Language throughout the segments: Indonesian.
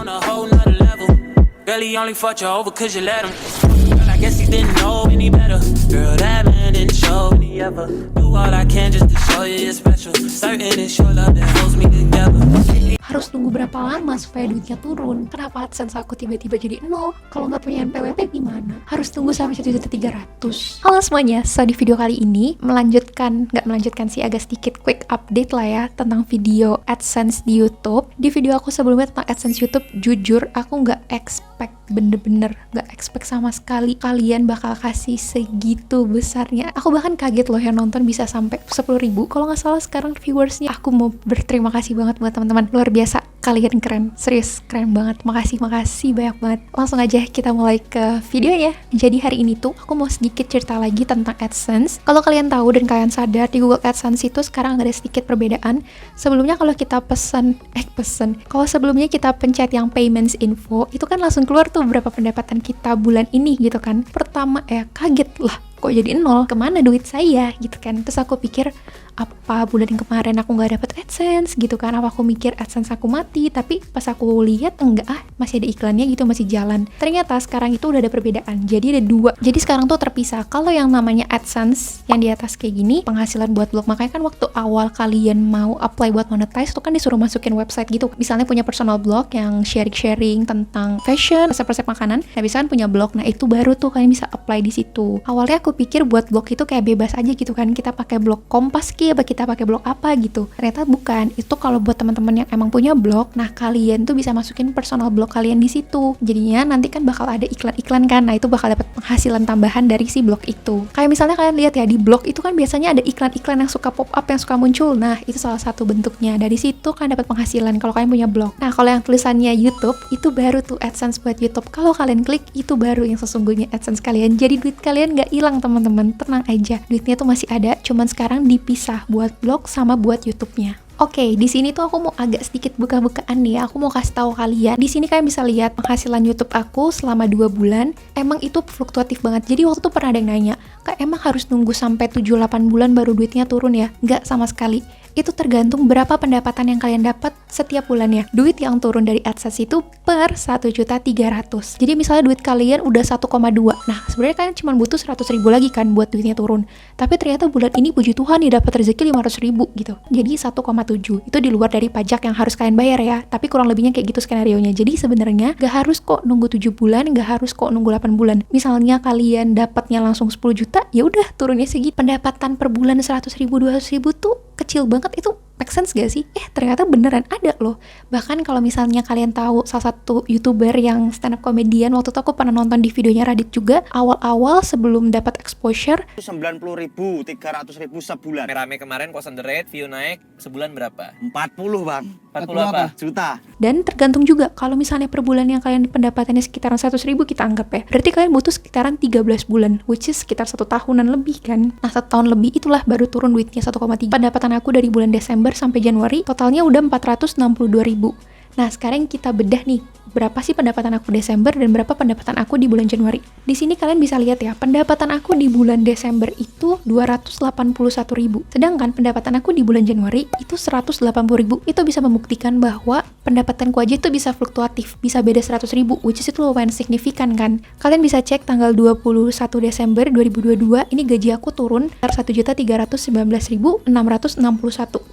on a whole nother level. Girl, he only fucked you over cause you let him. Girl, I guess he didn't know any better. Girl, that man didn't show any ever. Do all I can just to show you you're special. Certain it's your love that holds me together. Harus tunggu berapa lama supaya duitnya turun? Kenapa AdSense aku tiba-tiba jadi nol? Kalau nggak punya NPWP gimana? Harus tunggu sampai 1.300.000. Halo semuanya, so di video kali ini nggak melanjutkan sih, agak sedikit quick update lah ya tentang video AdSense di YouTube. Di video aku sebelumnya tentang AdSense YouTube, jujur aku nggak expect, bener-bener nggak expect sama sekali kalian bakal kasih segitu besarnya. Aku bahkan kaget loh yang nonton bisa sampai 10.000. Kalau nggak salah sekarang viewersnya. Aku mau berterima kasih banget buat teman-teman, luar biasa, kalian keren, serius keren banget. Makasih banyak banget. Langsung aja kita mulai ke videonya. Jadi hari ini tuh aku mau sedikit cerita lagi tentang AdSense. Kalau kalian tahu dan kalian sadar, di Google AdSense itu sekarang ada sedikit perbedaan. Sebelumnya kalau kita kalau sebelumnya kita pencet yang payments info, itu kan langsung keluar tuh berapa pendapatan kita bulan ini gitu kan. Pertama kaget lah, kok jadi nol, kemana duit saya gitu kan. Terus aku pikir, apa bulan kemarin aku nggak dapet AdSense gitu kan, apa aku mikir AdSense aku mati. Tapi pas aku lihat enggak, masih ada iklannya gitu, masih jalan. Ternyata sekarang itu udah ada perbedaan, jadi ada dua. Jadi sekarang tuh terpisah. Kalau yang namanya AdSense yang di atas kayak gini, penghasilan buat blog. Makanya kan waktu awal kalian mau apply buat monetize tuh kan disuruh masukin website gitu. Misalnya punya personal blog yang sharing tentang fashion, resep-resep makanan, nah bisa kan punya blog. Nah itu baru tuh kalian bisa apply di situ. Awalnya aku pikir buat blog itu kayak bebas aja gitu kan, kita pakai blog Kompas apa kita pakai blog apa gitu. Ternyata bukan. Itu kalau buat teman-teman yang emang punya blog, nah kalian tuh bisa masukin personal blog kalian di situ. Jadinya nanti kan bakal ada iklan-iklan kan. Nah itu bakal dapat penghasilan tambahan dari si blog itu. Kayak misalnya kalian lihat ya, di blog itu kan biasanya ada iklan-iklan yang suka pop up, yang suka muncul. Nah itu salah satu bentuknya. Dari situ kan dapat penghasilan kalau kalian punya blog. Nah kalau yang tulisannya YouTube, itu baru tuh AdSense buat YouTube. Kalau kalian klik, itu baru yang sesungguhnya AdSense kalian. Jadi duit kalian nggak hilang teman-teman, tenang aja. Duitnya tuh masih ada, cuman sekarang dipisah buat blog sama buat YouTube-nya. Oke, di sini tuh aku mau agak sedikit buka-bukaan nih. Aku mau kasih tahu kalian. Di sini kalian bisa lihat penghasilan YouTube aku selama 2 bulan. Emang itu fluktuatif banget. Jadi waktu itu pernah ada yang nanya, "Kak, emang harus nunggu sampai 7-8 bulan baru duitnya turun ya?" Nggak sama sekali. Itu tergantung berapa pendapatan yang kalian dapat setiap bulannya. Duit yang turun dari AdSense itu per 1.300.000. Jadi misalnya duit kalian udah 1,2. Nah, sebenarnya kalian cuma butuh 100.000 lagi kan buat duitnya turun. Tapi ternyata bulan ini puji Tuhan nih dapat rezeki 500.000 gitu. Jadi 1,7. Itu di luar dari pajak yang harus kalian bayar ya. Tapi kurang lebihnya kayak gitu skenarionya. Jadi sebenarnya gak harus kok nunggu 7 bulan, gak harus kok nunggu 8 bulan. Misalnya kalian dapatnya langsung 10 juta, ya udah turunnya segitu. Pendapatan per bulan 100.000, 200.000 tuh kecil banget. Itu make sense gak sih? Ternyata beneran ada loh. Bahkan kalau misalnya kalian tahu salah satu YouTuber yang stand up comedian, waktu itu aku pernah nonton di videonya Radit juga, awal-awal sebelum dapat exposure 90.000, 300.000 sebulan. Rame kemarin Close on the Rate, view naik sebulan berapa? 40 bang. 40 apa? Juta. Dan tergantung juga, kalau misalnya per bulan yang kalian pendapatannya sekitaran 100.000 kita anggap ya, berarti kalian butuh sekitaran 13 bulan, which is sekitar 1 tahunan lebih kan. Nah 1 tahun lebih itulah baru turun duitnya 1,3. Pendapatan aku dari bulan Desember sampai Januari totalnya udah 462.000. Nah sekarang kita bedah nih, berapa sih pendapatan aku Desember dan berapa pendapatan aku di bulan Januari. Di sini kalian bisa lihat ya, pendapatan aku di bulan Desember itu 281.000. Sedangkan pendapatan aku di bulan Januari itu 180.000. Itu bisa membuktikan bahwa pendapatanku aja itu bisa fluktuatif, bisa beda 100.000, which is itu lumayan signifikan kan. Kalian bisa cek tanggal 21 Desember 2022, ini gaji aku turun 1.319.661.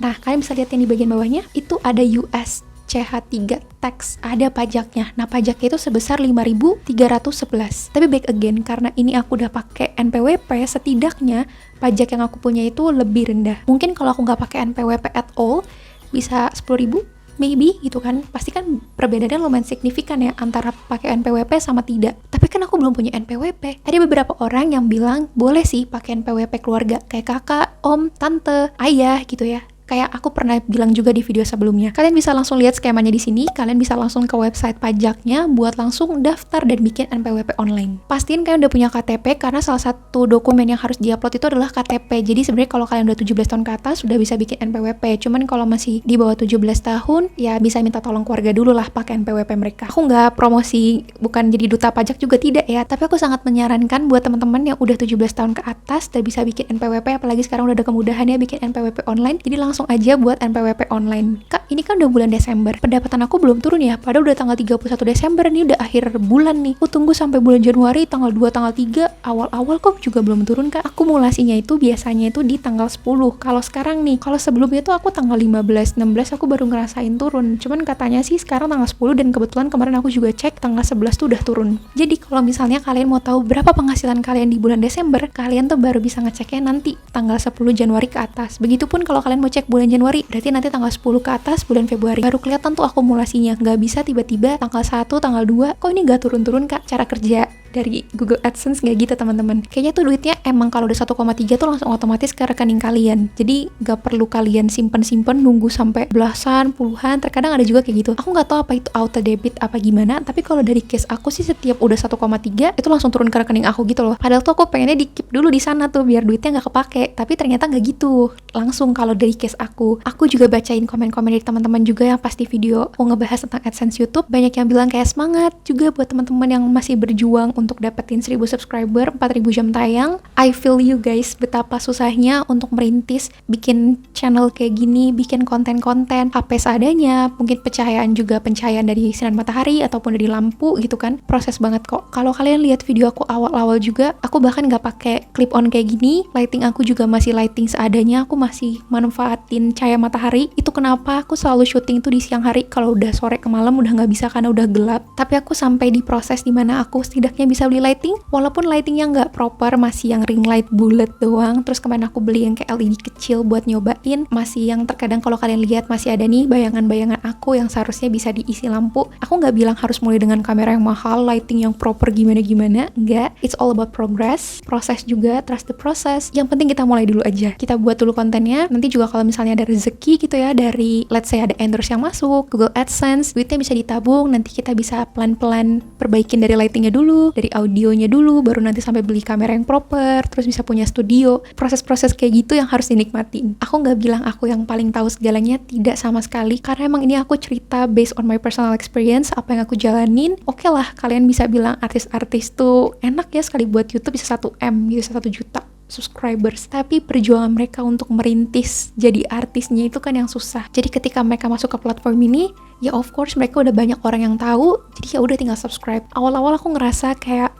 Nah, kalian bisa lihat yang di bagian bawahnya, itu ada US CH3 tax, ada pajaknya. Nah, pajaknya itu sebesar 5.311. Tapi back again, karena ini aku udah pakai NPWP, setidaknya pajak yang aku punya itu lebih rendah. Mungkin kalau aku nggak pakai NPWP at all, bisa 10.000, maybe gitu kan. Pasti kan perbedaannya lumayan signifikan ya antara pakai NPWP sama tidak. Tapi kan aku belum punya NPWP. Ada beberapa orang yang bilang boleh sih pakai NPWP keluarga, kayak kakak, om, tante, ayah gitu ya. Kayak aku pernah bilang juga di video sebelumnya. Kalian bisa langsung lihat skemanya di sini. Kalian bisa langsung ke website pajaknya buat langsung daftar dan bikin NPWP online. Pastiin kalian udah punya KTP, karena salah satu dokumen yang harus diupload itu adalah KTP. Jadi sebenarnya kalau kalian udah 17 tahun ke atas sudah bisa bikin NPWP. Cuman kalau masih di bawah 17 tahun ya bisa minta tolong keluarga dulu lah pakai NPWP mereka. Aku nggak promosi, bukan jadi duta pajak juga, tidak ya. Tapi aku sangat menyarankan buat teman-teman yang udah 17 tahun ke atas dan bisa bikin NPWP, apalagi sekarang udah ada kemudahan ya bikin NPWP online. Jadi langsung langsung aja buat NPWP online. Kak, ini kan udah bulan Desember, pendapatan aku belum turun ya, padahal udah tanggal 31 Desember nih, udah akhir bulan nih. Aku tunggu sampai bulan Januari, tanggal 2, tanggal 3, awal-awal kok juga belum turun Kak. Akumulasinya itu biasanya itu di tanggal 10. Kalau sekarang nih, kalau sebelumnya tuh aku tanggal 15, 16 aku baru ngerasain turun. Cuman katanya sih sekarang tanggal 10 dan kebetulan kemarin aku juga cek tanggal 11 tuh udah turun. Jadi kalau misalnya kalian mau tahu berapa penghasilan kalian di bulan Desember, kalian tuh baru bisa ngeceknya nanti tanggal 10 Januari ke atas. Begitupun kalau kalian mau cek bulan Januari, berarti nanti tanggal 10 ke atas bulan Februari. Baru kelihatan tuh akumulasinya. Nggak bisa tiba-tiba tanggal 1, tanggal 2, kok ini nggak turun-turun Kak. Cara kerja dari Google AdSense nggak gitu teman-teman. Kayaknya tuh duitnya emang kalau udah 1,3 tuh langsung otomatis ke rekening kalian. Jadi nggak perlu kalian simpen-simpen nunggu sampai belasan, puluhan. Terkadang ada juga kayak gitu. Aku nggak tahu apa itu auto debit apa gimana, tapi kalau dari case aku sih setiap udah 1,3 itu langsung turun ke rekening aku gitu loh. Padahal tuh aku pengennya di keep dulu di sana tuh biar duitnya nggak kepake, tapi ternyata nggak gitu. Langsung kalau dari case aku juga bacain komen-komen dari teman-teman juga yang pasti video aku ngebahas tentang AdSense YouTube. Banyak yang bilang kayak semangat juga buat teman-teman yang masih berjuang untuk dapetin 1000 subscriber, 4000 jam tayang. I feel you guys, betapa susahnya untuk merintis, bikin channel kayak gini, bikin konten-konten HP seadanya, mungkin pencahayaan dari sinar matahari ataupun dari lampu gitu kan. Proses banget kok. Kalau kalian lihat video aku awal-awal juga, aku bahkan nggak pakai clip on kayak gini. Lighting aku juga masih lighting seadanya, aku masih manfaatin cahaya matahari. Itu kenapa aku selalu syuting tuh di siang hari. Kalau udah sore ke malam udah nggak bisa karena udah gelap. Tapi aku sampai di proses dimana aku setidaknya bisa beli lighting, walaupun lightingnya nggak proper, masih yang ring light bullet doang. Terus kemarin aku beli yang kayak LED kecil buat nyobain, masih yang terkadang kalau kalian lihat masih ada nih bayangan-bayangan aku yang seharusnya bisa diisi lampu. Aku nggak bilang harus mulai dengan kamera yang mahal, lighting yang proper gimana-gimana, nggak. It's all about progress, proses juga, trust the process. Yang penting kita mulai dulu aja, kita buat dulu kontennya. Nanti juga kalau misalnya ada rezeki gitu ya, dari let's say ada endorse yang masuk, Google AdSense, duitnya bisa ditabung, nanti kita bisa pelan-pelan perbaikin dari lightingnya dulu, dari audionya dulu, baru nanti sampai beli kamera yang proper, terus bisa punya studio. Proses-proses kayak gitu yang harus dinikmatin. Aku nggak bilang aku yang paling tahu segalanya, tidak sama sekali, karena emang ini aku cerita based on my personal experience, apa yang aku jalanin. Oke lah, kalian bisa bilang artis-artis tuh enak ya sekali buat YouTube bisa 1M gitu, 1 juta subscribers, tapi perjuangan mereka untuk merintis jadi artisnya itu kan yang susah. Jadi ketika mereka masuk ke platform ini, ya of course mereka udah banyak orang yang tahu, jadi ya udah tinggal subscribe. Awal-awal aku ngerasa kayak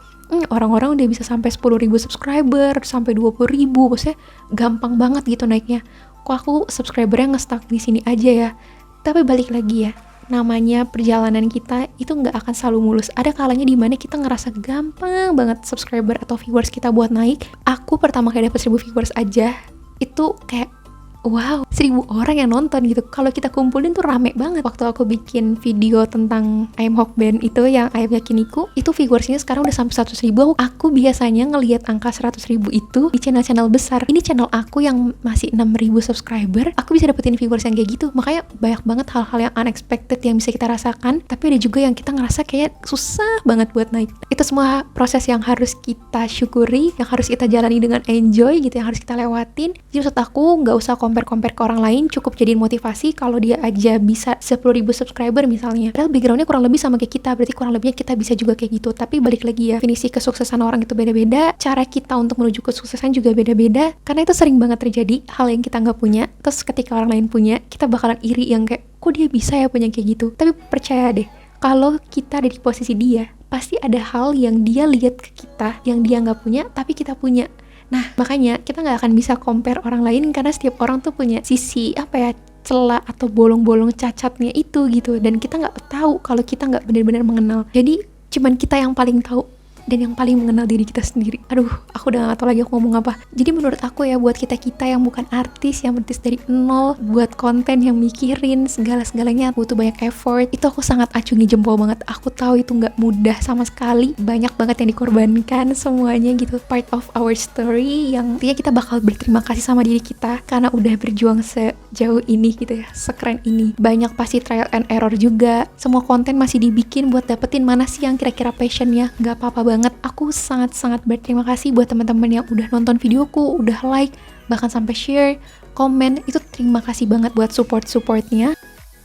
orang-orang udah bisa sampai 10.000 subscriber, sampai 20.000, maksudnya gampang banget gitu naiknya. Kok aku subscribernya nge-stuck di sini aja ya? Tapi balik lagi ya, namanya perjalanan kita itu nggak akan selalu mulus. Ada kalanya dimana kita ngerasa gampang banget subscriber atau viewers kita buat naik. Aku pertama kali dapet 1000 viewers aja, itu kayak wow, 1000 orang yang nonton gitu. Kalau kita kumpulin tuh rame banget. Waktu aku bikin video tentang ayam Hokben itu, yang ayam yakiniku, itu viewersnya sekarang udah sampai 100.000. Aku biasanya ngelihat angka 100.000 itu di channel-channel besar. Ini channel aku yang masih 6.000 subscriber, aku bisa dapetin viewers yang kayak gitu. Makanya banyak banget hal-hal yang unexpected yang bisa kita rasakan, tapi ada juga yang kita ngerasa kayak susah banget buat naik. Itu semua proses yang harus kita syukuri, yang harus kita jalani dengan enjoy gitu, yang harus kita lewatin. Jadi maksud aku nggak usah compare ke orang lain, cukup jadiin motivasi kalau dia aja bisa 10.000 subscriber misalnya. Padahal backgroundnya kurang lebih sama kayak kita, berarti kurang lebihnya kita bisa juga kayak gitu. Tapi balik lagi ya, definisi kesuksesan orang itu beda-beda, cara kita untuk menuju kesuksesan juga beda-beda, karena itu sering banget terjadi hal yang kita nggak punya, terus ketika orang lain punya, kita bakalan iri yang kayak, kok dia bisa ya punya kayak gitu. Tapi percaya deh, kalau kita ada di posisi dia, pasti ada hal yang dia lihat ke kita, yang dia nggak punya, tapi kita punya. Nah, makanya kita nggak akan bisa compare orang lain, karena setiap orang tuh punya sisi celah atau bolong-bolong cacatnya itu gitu, dan kita nggak tahu kalau kita nggak benar-benar mengenal. Jadi cuman kita yang paling tahu dan yang paling mengenal diri kita sendiri. Aduh, aku udah gak tahu lagi aku ngomong apa. Jadi menurut aku ya, buat kita-kita yang bukan artis, yang merintis dari nol, buat konten yang mikirin segala-segalanya butuh banyak effort, itu aku sangat acungi jempol banget. Aku tahu itu gak mudah sama sekali, banyak banget yang dikorbankan, semuanya gitu, part of our story, yang intinya kita bakal berterima kasih sama diri kita karena udah berjuang sejauh ini gitu ya, sekeren ini. Banyak pasti trial and error juga, semua konten masih dibikin buat dapetin mana sih yang kira-kira passionnya. Gak apa-apa banget. Aku sangat-sangat berterima kasih buat teman-teman yang udah nonton videoku, udah like, bahkan sampai share, komen. Itu terima kasih banget buat support-supportnya.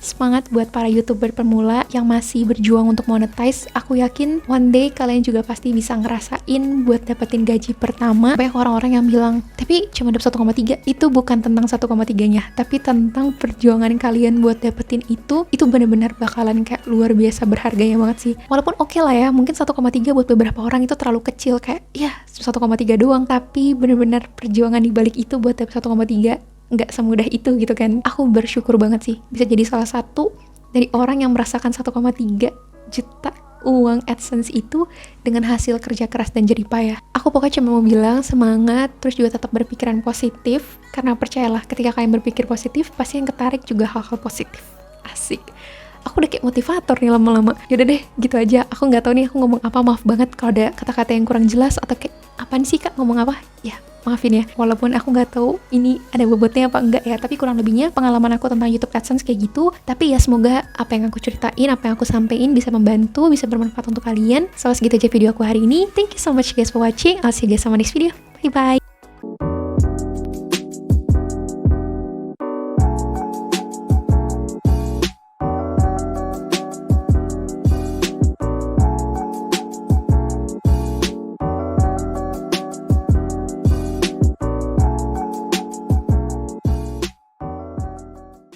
Semangat buat para YouTuber pemula yang masih berjuang untuk monetize. Aku yakin one day kalian juga pasti bisa ngerasain buat dapetin gaji pertama. Banyak orang-orang yang bilang, tapi cuma dapet 1,3. Itu bukan tentang 1,3-nya, tapi tentang perjuangan kalian buat dapetin itu bener-bener bakalan kayak luar biasa berharganya banget sih. Walaupun oke lah ya, mungkin 1,3 buat beberapa orang itu terlalu kecil, kayak ya 1,3 doang, tapi bener-bener perjuangan dibalik itu buat dapet 1,3 nggak semudah itu gitu kan. Aku bersyukur banget sih bisa jadi salah satu dari orang yang merasakan 1,3 juta uang AdSense itu dengan hasil kerja keras dan jerih payah. Aku pokoknya cuma mau bilang semangat, terus juga tetap berpikiran positif, karena percayalah ketika kalian berpikir positif pasti yang ketarik juga hal-hal positif. Asik. Aku udah kayak motivator nih lama-lama. Yaudah deh, gitu aja. Aku nggak tahu nih aku ngomong apa, maaf banget kalau ada kata-kata yang kurang jelas atau kayak apaan sih kak ngomong apa? Ya maafin ya, walaupun aku nggak tahu ini ada bobotnya apa enggak ya, tapi kurang lebihnya pengalaman aku tentang YouTube AdSense kayak gitu. Tapi ya semoga apa yang aku ceritain, apa yang aku sampein bisa membantu, bisa bermanfaat untuk kalian. So segitu aja video aku hari ini. Thank you so much guys for watching. I'll see you guys on my next video. Bye bye.